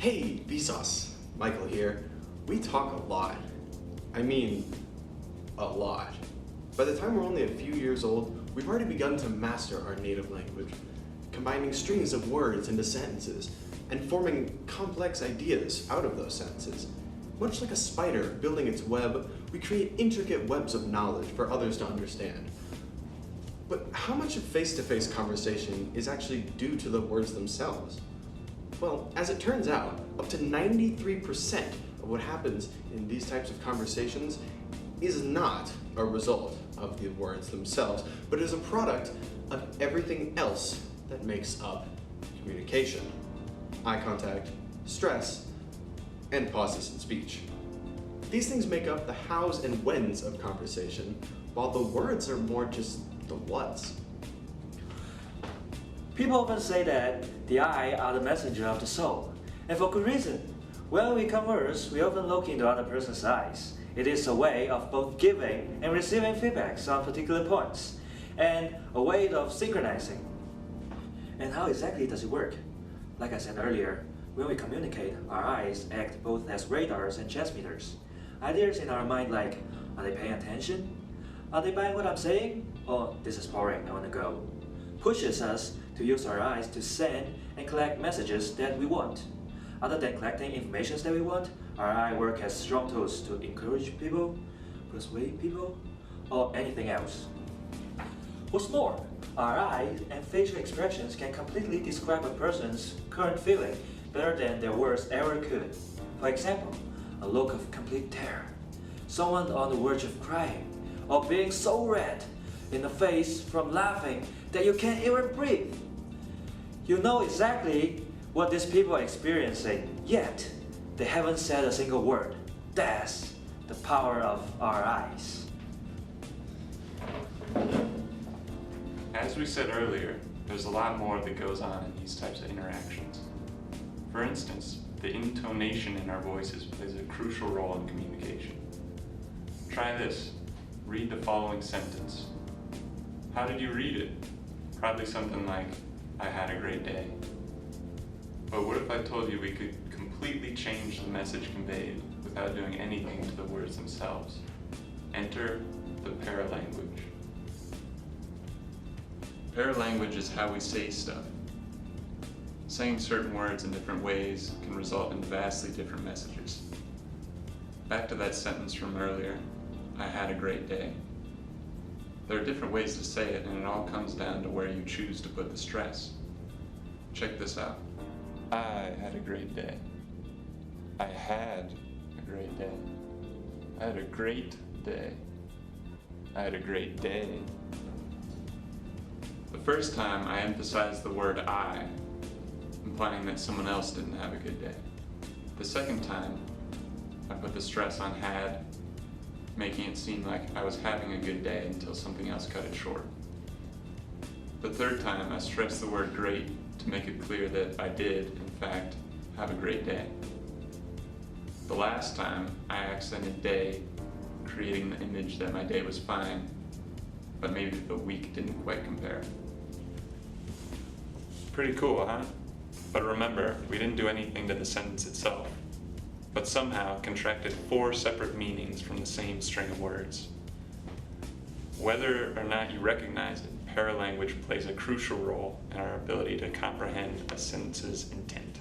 Hey, Vsauce, Michael here. We talk a lot. I mean, a lot. By the time we're only a few years old, we've already begun to master our native language, combining strings of words into sentences, and forming complex ideas out of those sentences. Much like a spider building its web, we create intricate webs of knowledge for others to understand. But how much of face-to-face conversation is actually due to the words themselves? Well, as it turns out, up to 93% of what happens in these types of conversations is not a result of the words themselves, but is a product of everything else that makes up communication. Eye contact, stress, and pauses in speech. These things make up the hows and whens of conversation, while the words are more just the whats. People often say that the eye are the messenger of the soul, and for good reason. When we converse, we often look into other person's eyes. It is a way of both giving and receiving feedbacks on particular points, and a way of synchronizing. And how exactly does it work? Like I said earlier, when we communicate, our eyes act both as radars and chess meters. Ideas in our mind like, are they paying attention? Are they buying what I'm saying? Or, this is boring, I want to go. Pushes us to use our eyes to send and collect messages that we want. Other than collecting information that we want, our eye work as strong tools to encourage people, persuade people, or anything else. What's more, our eyes and facial expressions can completely describe a person's current feeling better than their words ever could. For example, a look of complete terror, someone on the verge of crying, or being so red in the face from laughing that you can't even breathe. You know exactly what these people are experiencing, yet they haven't said a single word. That's the power of our eyes. As we said earlier, there's a lot more that goes on in these types of interactions. For instance, the intonation in our voices plays a crucial role in communication. Try this. Read the following sentence. How did you read it? Probably something like, I had a great day. But what if I told you we could completely change the message conveyed without doing anything to the words themselves? Enter the paralanguage. Paralanguage is how we say stuff. Saying certain words in different ways can result in vastly different messages. Back to that sentence from earlier, I had a great day. There are different ways to say it, and it all comes down to where you choose to put the stress. Check this out. I had a great day. I had a great day. I had a great day. I had a great day. The first time I emphasized the word I, implying that someone else didn't have a good day. The second time, I put the stress on had, making it seem like I was having a good day until something else cut it short. The third time, I stressed the word great to make it clear that I did, in fact, have a great day. The last time, I accented day, creating the image that my day was fine, but maybe the week didn't quite compare. Pretty cool, huh? But remember, we didn't do anything to the sentence itself, but somehow contracted 4 separate meanings from the same string of words. Whether or not you recognize it, paralanguage plays a crucial role in our ability to comprehend a sentence's intent.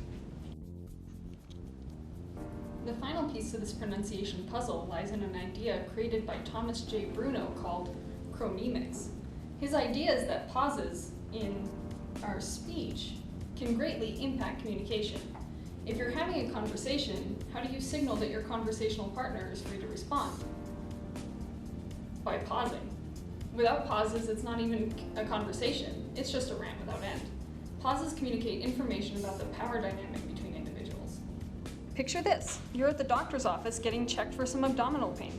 The final piece to this pronunciation puzzle lies in an idea created by Thomas J. Bruno called chronemics. His idea is that pauses in our speech can greatly impact communication. If you're having a conversation, how do you signal that your conversational partner is free to respond? By pausing. Without pauses, it's not even a conversation, it's just a rant without end. Pauses communicate information about the power dynamic between individuals. Picture this, you're at the doctor's office getting checked for some abdominal pain.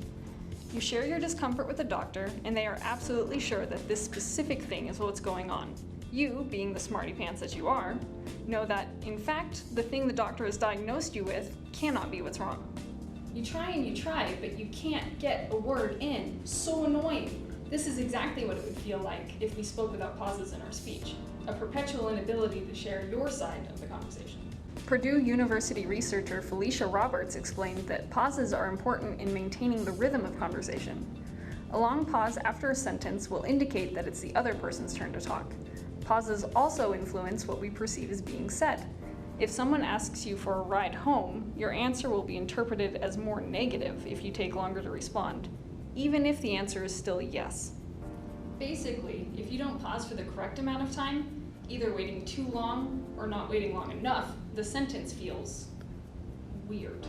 You share your discomfort with the doctor, and they are absolutely sure that this specific thing is what's going on. You, being the smarty pants that you are, know that, in fact, the thing the doctor has diagnosed you with cannot be what's wrong. You try and you try, but you can't get a word in. So annoying. This is exactly what it would feel like if we spoke without pauses in our speech. a perpetual inability to share your side of the conversation. Purdue University researcher Felicia Roberts explained that pauses are important in maintaining the rhythm of conversation. A long pause after a sentence will indicate that it's the other person's turn to talk. Pauses also influence what we perceive as being said. If someone asks you for a ride home, your answer will be interpreted as more negative if you take longer to respond, even if the answer is still yes. Basically, if you don't pause for the correct amount of time, either waiting too long or not waiting long enough, the sentence feels weird.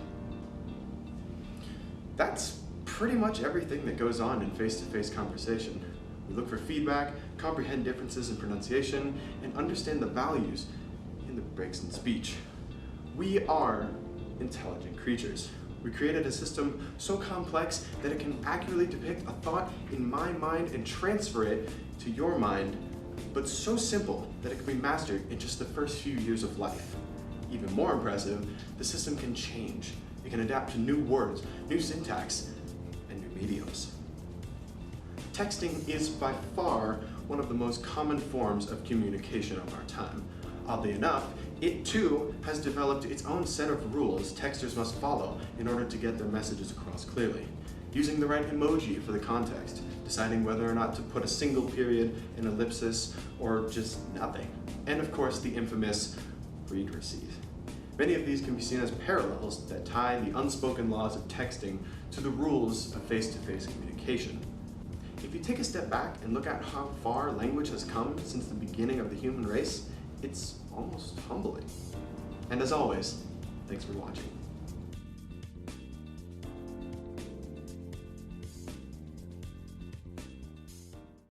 That's pretty much everything that goes on in face-to-face conversation. We look for feedback, comprehend differences in pronunciation, and understand the values in the breaks in speech. We are intelligent creatures. We created a system so complex that it can accurately depict a thought in my mind and transfer it to your mind, but so simple that it can be mastered in just the first few years of life. Even more impressive, the system can change. It can adapt to new words, new syntax, and new mediums. Texting is by far one of the most common forms of communication of our time. Oddly enough, it too has developed its own set of rules texters must follow in order to get their messages across clearly. Using the right emoji for the context, deciding whether or not to put a single period, an ellipsis, or just nothing. And of course, the infamous read receipt. Many of these can be seen as parallels that tie the unspoken laws of texting to the rules of face-to-face communication. If you take a step back and look at how far language has come since the beginning of the human race, it's almost humbling. And as always, thanks for watching.